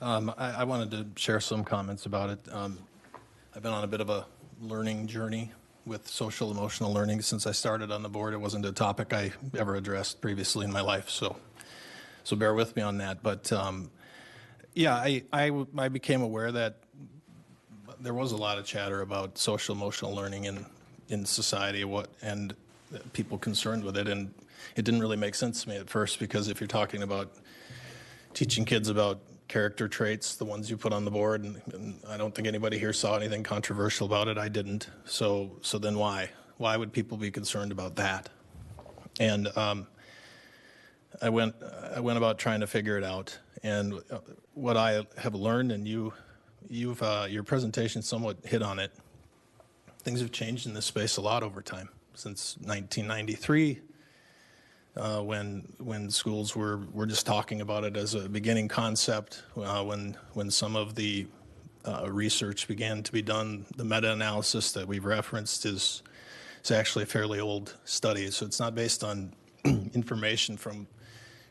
I wanted to share some comments about it. I've been on a bit of a learning journey with social emotional learning since I started on the board. It wasn't a topic I ever addressed previously in my life, so bear with me on that. But yeah, I became aware that there was a lot of chatter about social emotional learning in society, and people concerned with it, and it didn't really make sense to me at first, because if you're talking about teaching kids about character traits, the ones you put on the board, and I don't think anybody here saw anything controversial about it. I didn't. So then why? Why would people be concerned about that? And I went about trying to figure it out. And what I have learned, and your presentation somewhat hit on it, things have changed in this space a lot over time. Since 1993, when schools were just talking about it as a beginning concept, when some of the research began to be done, the meta-analysis that we've referenced is actually a fairly old study. So it's not based on information from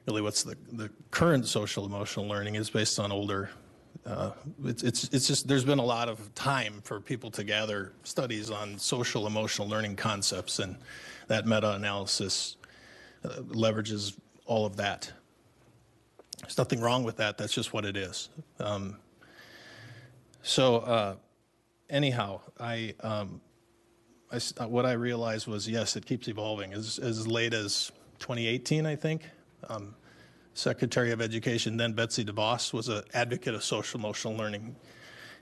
really what's the current social emotional learning. Is based on older. It's just there's been a lot of time for people to gather studies on social emotional learning concepts, and that meta-analysis leverages all of that. There's nothing wrong with that. That's just what it is. Anyhow, what I realized was, yes, it keeps evolving. As late as 2018, I think, Secretary of Education, then Betsy DeVos, was an advocate of social emotional learning.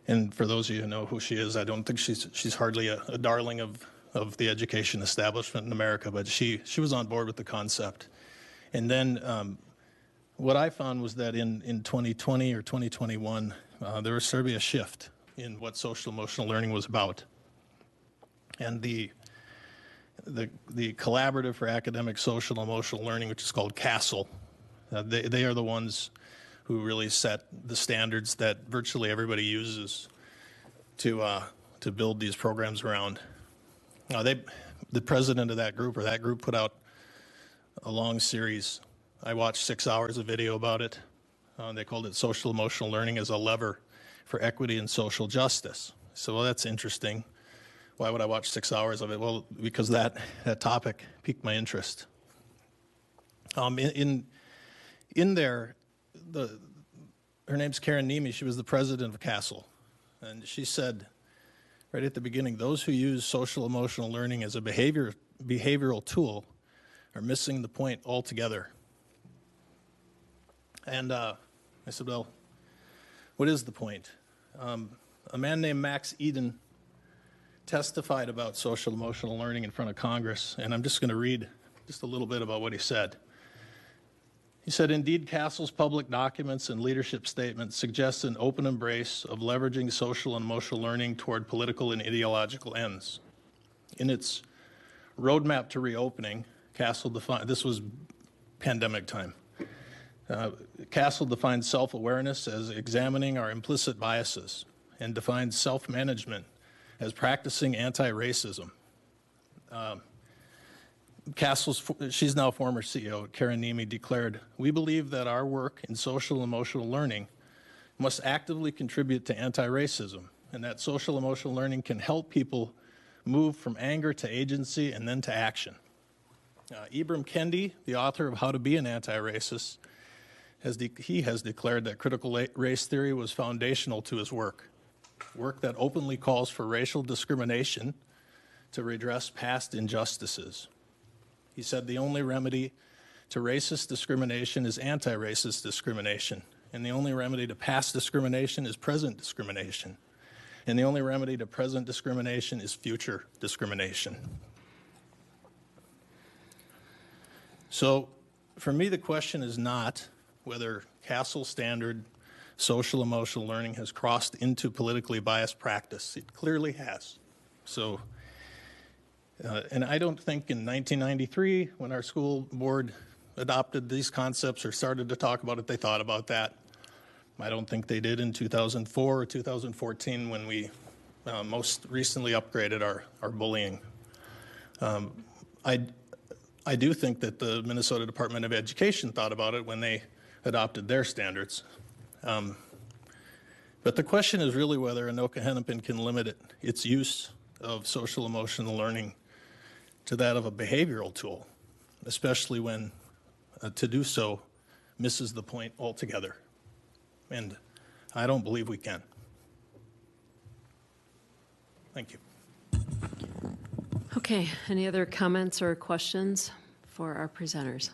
And for those of you who know who she is, I don't think she's hardly a darling of the education establishment in America, but she was on board with the concept. And then what I found was that in 2020 or 2021, there was sort of a shift in what social emotional learning was about. And the Collaborative for Academic Social Emotional Learning, which is called CASEL, they are the ones who really set the standards that virtually everybody uses to build these programs around. The president of that group put out a long series. I watched 6 hours of video about it. They called it Social Emotional Learning as a Lever for Equity and Social Justice. So, well, that's interesting. Why would I watch 6 hours of it? Well, because that topic piqued my interest. In there, her name's Karen Nemi. She was the president of CASEL, and she said right at the beginning, those who use social emotional learning as a behavioral tool are missing the point altogether. And I said, well, what is the point? A man named Max Eden testified about social emotional learning in front of Congress, and I'm just going to read just a little bit about what he said. He said, indeed, CASEL's public documents and leadership statements suggest an open embrace of leveraging social and emotional learning toward political and ideological ends. In its roadmap to reopening, CASEL defined, this was pandemic time, CASEL defines self-awareness as examining our implicit biases, and defines self-management as practicing anti-racism. She's now former CEO, Karen Nemi, declared, we believe that our work in social and emotional learning must actively contribute to anti-racism, and that social emotional learning can help people move from anger to agency and then to action. Ibram Kendi, the author of How to Be an Anti-Racist, has declared that critical race theory was foundational to his work that openly calls for racial discrimination to redress past injustices. He said the only remedy to racist discrimination is anti-racist discrimination, and the only remedy to past discrimination is present discrimination, and the only remedy to present discrimination is future discrimination. So for me, the question is not whether CASEL standard social emotional learning has crossed into politically biased practice. It clearly has. So. And I don't think in 1993, when our school board adopted these concepts or started to talk about it, they thought about that. I don't think they did in 2004 or 2014 when we most recently upgraded our bullying. I do think that the Minnesota Department of Education thought about it when they adopted their standards. But the question is really whether Anoka Hennepin can limit its use of social emotional learning to that of a behavioral tool, especially when to do so misses the point altogether. And I don't believe we can. Thank you. Okay, any other comments or questions for our presenters?